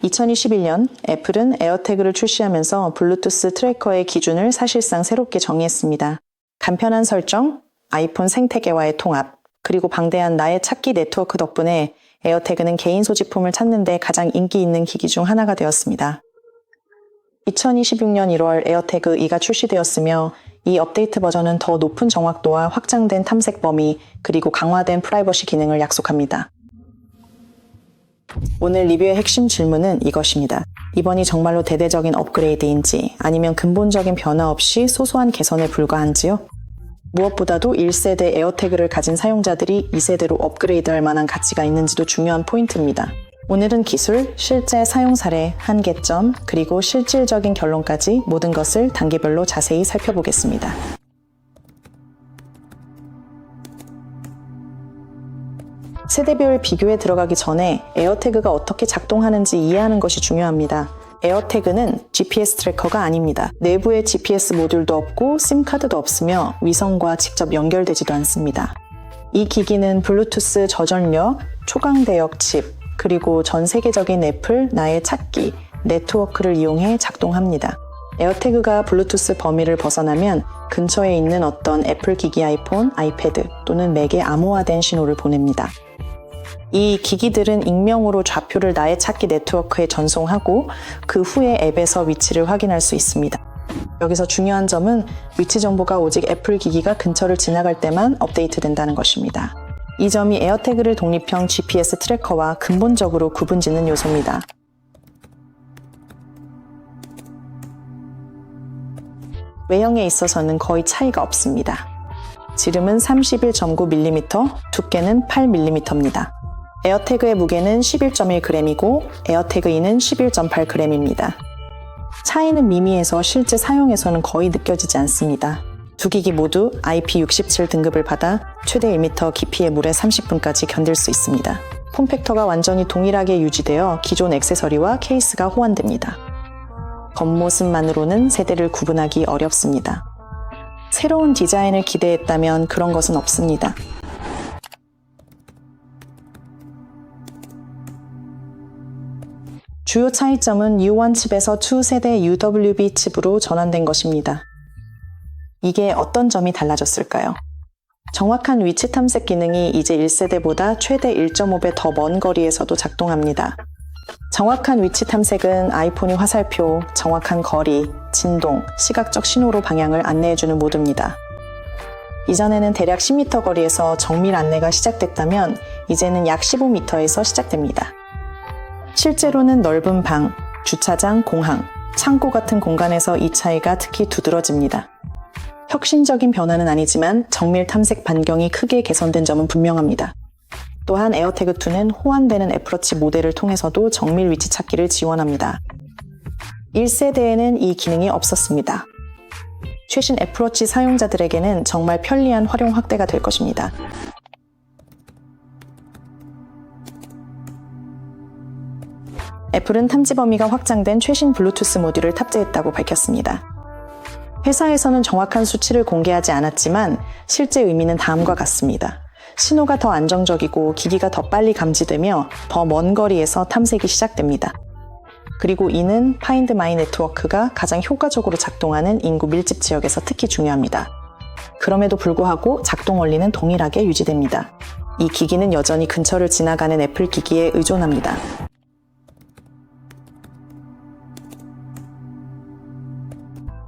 2021년 애플은 에어태그를 출시하면서 블루투스 트래커의 기준을 사실상 새롭게 정의했습니다. 간편한 설정, 아이폰 생태계와의 통합, 그리고 방대한 나의 찾기 네트워크 덕분에 에어태그는 개인 소지품을 찾는 데 가장 인기 있는 기기 중 하나가 되었습니다. 2026년 1월 에어태그 2가 출시되었으며 이 업데이트 버전은 더 높은 정확도와 확장된 탐색 범위, 그리고 강화된 프라이버시 기능을 약속합니다. 오늘 리뷰의 핵심 질문은 이것입니다. 이번이 정말로 대대적인 업그레이드인지 아니면 근본적인 변화 없이 소소한 개선에 불과한지요? 무엇보다도 1세대 에어태그를 가진 사용자들이 2세대로 업그레이드할 만한 가치가 있는지도 중요한 포인트입니다. 오늘은 기술, 실제 사용 사례, 한계점, 그리고 실질적인 결론까지 모든 것을 단계별로 자세히 살펴보겠습니다. 세대별 비교에 들어가기 전에 에어태그가 어떻게 작동하는지 이해하는 것이 중요합니다. 에어태그는 GPS 트래커가 아닙니다. 내부에 GPS 모듈도 없고 심카드도 없으며 위성과 직접 연결되지도 않습니다. 이 기기는 블루투스 저전력, 초강대역 칩, 그리고 전 세계적인 애플 나의 찾기, 네트워크를 이용해 작동합니다. 에어태그가 블루투스 범위를 벗어나면 근처에 있는 어떤 애플 기기 아이폰, 아이패드 또는 맥에 암호화된 신호를 보냅니다. 이 기기들은 익명으로 좌표를 나의 찾기 네트워크에 전송하고 그 후에 앱에서 위치를 확인할 수 있습니다. 여기서 중요한 점은 위치 정보가 오직 애플 기기가 근처를 지나갈 때만 업데이트된다는 것입니다. 이 점이 에어태그를 독립형 GPS 트래커와 근본적으로 구분짓는 요소입니다. 외형에 있어서는 거의 차이가 없습니다. 지름은 31.9mm, 두께는 8mm입니다. 에어태그의 무게는 11.1g이고 에어태그 2는 11.8g입니다. 차이는 미미해서 실제 사용에서는 거의 느껴지지 않습니다. 두 기기 모두 IP67 등급을 받아 최대 1m 깊이의 물에 30분까지 견딜 수 있습니다. 폼팩터가 완전히 동일하게 유지되어 기존 액세서리와 케이스가 호환됩니다. 겉모습만으로는 세대를 구분하기 어렵습니다. 새로운 디자인을 기대했다면 그런 것은 없습니다. 주요 차이점은 U1 칩에서 2세대 UWB 칩으로 전환된 것입니다. 이게 어떤 점이 달라졌을까요? 정확한 위치 탐색 기능이 이제 1세대보다 최대 1.5배 더 먼 거리에서도 작동합니다. 정확한 위치 탐색은 아이폰이 화살표, 정확한 거리, 진동, 시각적 신호로 방향을 안내해주는 모드입니다. 이전에는 대략 10m 거리에서 정밀 안내가 시작됐다면 이제는 약 15m에서 시작됩니다. 실제로는 넓은 방, 주차장, 공항, 창고 같은 공간에서 이 차이가 특히 두드러집니다. 혁신적인 변화는 아니지만 정밀 탐색 반경이 크게 개선된 점은 분명합니다. 또한 에어태그2는 호환되는 애플워치 모델을 통해서도 정밀 위치 찾기를 지원합니다. 1세대에는 이 기능이 없었습니다. 최신 애플워치 사용자들에게는 정말 편리한 활용 확대가 될 것입니다. 애플은 탐지 범위가 확장된 최신 블루투스 모듈을 탑재했다고 밝혔습니다. 회사에서는 정확한 수치를 공개하지 않았지만 실제 의미는 다음과 같습니다. 신호가 더 안정적이고 기기가 더 빨리 감지되며 더 먼 거리에서 탐색이 시작됩니다. 그리고 이는 파인드 마이 네트워크가 가장 효과적으로 작동하는 인구 밀집 지역에서 특히 중요합니다. 그럼에도 불구하고 작동 원리는 동일하게 유지됩니다. 이 기기는 여전히 근처를 지나가는 애플 기기에 의존합니다.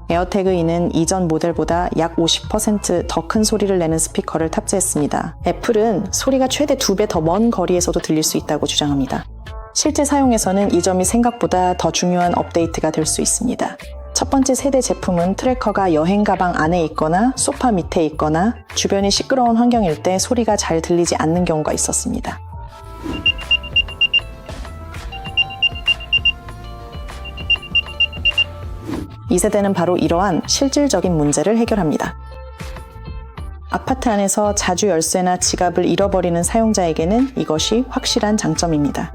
에어태그 2는 이전 모델보다 약 50% 더 큰 소리를 내는 스피커를 탑재했습니다. 애플은 소리가 최대 2배 더 먼 거리에서도 들릴 수 있다고 주장합니다. 실제 사용에서는 이 점이 생각보다 더 중요한 업데이트가 될 수 있습니다. 첫 번째 세대 제품은 트래커가 여행 가방 안에 있거나 소파 밑에 있거나 주변이 시끄러운 환경일 때 소리가 잘 들리지 않는 경우가 있었습니다. 2세대는 바로 이러한 실질적인 문제를 해결합니다. 아파트 안에서 자주 열쇠나 지갑을 잃어버리는 사용자에게는 이것이 확실한 장점입니다.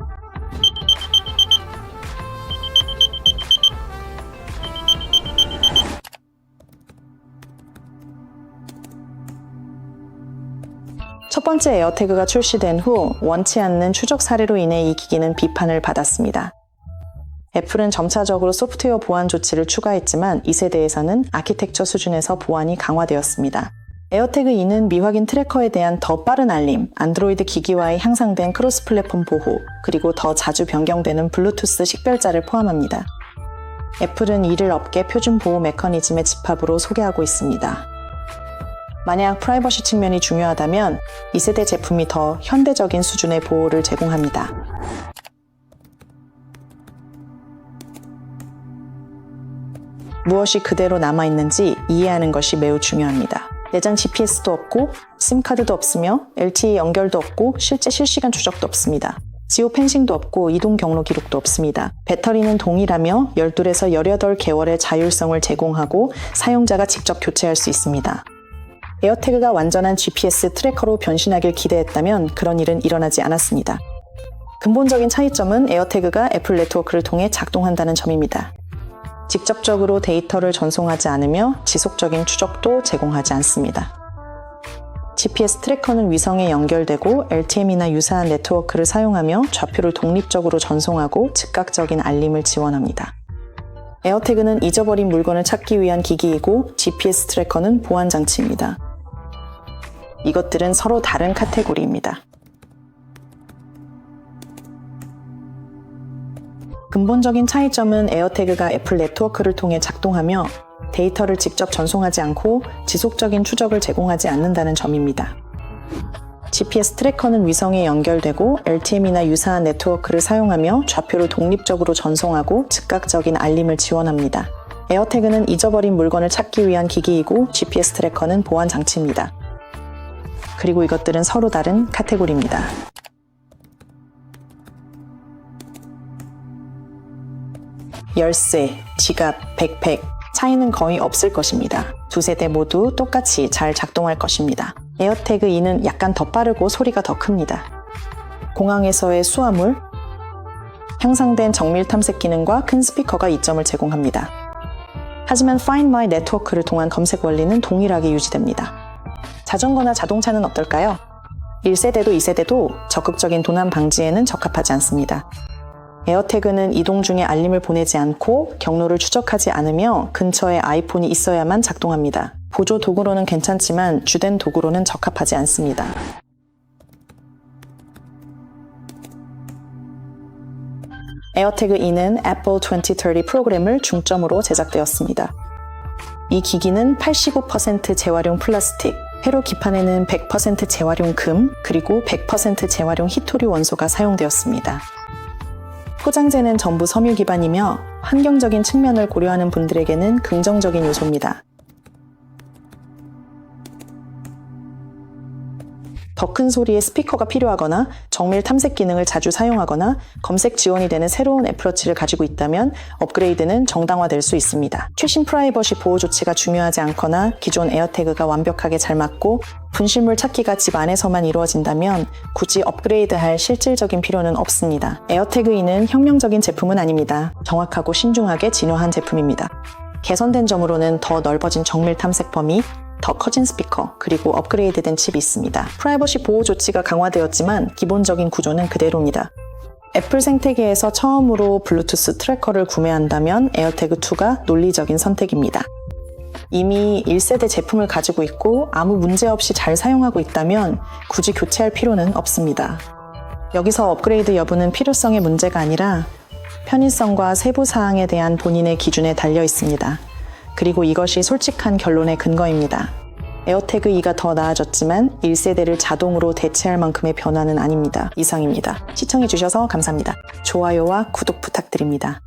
첫 번째 에어태그가 출시된 후 원치 않는 추적 사례로 인해 이 기기는 비판을 받았습니다. 애플은 점차적으로 소프트웨어 보안 조치를 추가했지만 2세대에서는 아키텍처 수준에서 보안이 강화되었습니다. 에어태그 2는 미확인 트래커에 대한 더 빠른 알림, 안드로이드 기기와의 향상된 크로스 플랫폼 보호, 그리고 더 자주 변경되는 블루투스 식별자를 포함합니다. 애플은 이를 업계 표준 보호 메커니즘의 집합으로 소개하고 있습니다. 만약 프라이버시 측면이 중요하다면 2세대 제품이 더 현대적인 수준의 보호를 제공합니다. 무엇이 그대로 남아있는지 이해하는 것이 매우 중요합니다. 내장 GPS도 없고 심카드도 없으며 LTE 연결도 없고 실제 실시간 추적도 없습니다. 지오펜싱도 없고 이동 경로 기록도 없습니다. 배터리는 동일하며 12에서 18개월의 자율성을 제공하고 사용자가 직접 교체할 수 있습니다. 에어태그가 완전한 GPS 트래커로 변신하길 기대했다면 그런 일은 일어나지 않았습니다. 근본적인 차이점은 에어태그가 애플 네트워크를 통해 작동한다는 점입니다. 직접적으로 데이터를 전송하지 않으며 지속적인 추적도 제공하지 않습니다. GPS 트래커는 위성에 연결되고 LTM이나 유사한 네트워크를 사용하며 좌표를 독립적으로 전송하고 즉각적인 알림을 지원합니다. 에어태그는 잊어버린 물건을 찾기 위한 기기이고 GPS 트래커는 보안 장치입니다. 이것들은 서로 다른 카테고리입니다. 근본적인 차이점은 에어태그가 애플 네트워크를 통해 작동하며 데이터를 직접 전송하지 않고 지속적인 추적을 제공하지 않는다는 점입니다. GPS 트래커는 위성에 연결되고 LTM이나 유사한 네트워크를 사용하며 좌표를 독립적으로 전송하고 즉각적인 알림을 지원합니다. 에어태그는 잊어버린 물건을 찾기 위한 기기이고 GPS 트래커는 보안 장치입니다. 그리고 이것들은 서로 다른 카테고리입니다. 열쇠, 지갑, 백팩, 차이는 거의 없을 것입니다. 두 세대 모두 똑같이 잘 작동할 것입니다. 에어태그 2는 약간 더 빠르고 소리가 더 큽니다. 공항에서의 수화물, 향상된 정밀 탐색 기능과 큰 스피커가 이점을 제공합니다. 하지만 Find My Network를 통한 검색 원리는 동일하게 유지됩니다. 자전거나 자동차는 어떨까요? 1세대도 2세대도 적극적인 도난 방지에는 적합하지 않습니다. 에어태그는 이동 중에 알림을 보내지 않고 경로를 추적하지 않으며 근처에 아이폰이 있어야만 작동합니다. 보조 도구로는 괜찮지만 주된 도구로는 적합하지 않습니다. 에어태그 2는 애플 2030 프로그램을 중점으로 제작되었습니다. 이 기기는 85% 재활용 플라스틱, 회로 기판에는 100% 재활용 금, 그리고 100% 재활용 히토류 원소가 사용되었습니다. 포장재는 전부 섬유 기반이며 환경적인 측면을 고려하는 분들에게는 긍정적인 요소입니다. 더 큰 소리의 스피커가 필요하거나 정밀 탐색 기능을 자주 사용하거나 검색 지원이 되는 새로운 애플워치를 가지고 있다면 업그레이드는 정당화될 수 있습니다. 최신 프라이버시 보호 조치가 중요하지 않거나 기존 에어태그가 완벽하게 잘 맞고 분실물 찾기가 집 안에서만 이루어진다면 굳이 업그레이드할 실질적인 필요는 없습니다. 에어태그 2는 혁명적인 제품은 아닙니다. 정확하고 신중하게 진화한 제품입니다. 개선된 점으로는 더 넓어진 정밀 탐색 범위, 더 커진 스피커, 그리고 업그레이드된 칩이 있습니다. 프라이버시 보호 조치가 강화되었지만 기본적인 구조는 그대로입니다. 애플 생태계에서 처음으로 블루투스 트래커를 구매한다면 에어태그2가 논리적인 선택입니다. 이미 1세대 제품을 가지고 있고 아무 문제 없이 잘 사용하고 있다면 굳이 교체할 필요는 없습니다. 여기서 업그레이드 여부는 필요성의 문제가 아니라 편의성과 세부 사항에 대한 본인의 기준에 달려 있습니다. 그리고 이것이 솔직한 결론의 근거입니다. 에어태그 2가 더 나아졌지만 1세대를 자동으로 대체할 만큼의 변화는 아닙니다. 이상입니다. 시청해주셔서 감사합니다. 좋아요와 구독 부탁드립니다.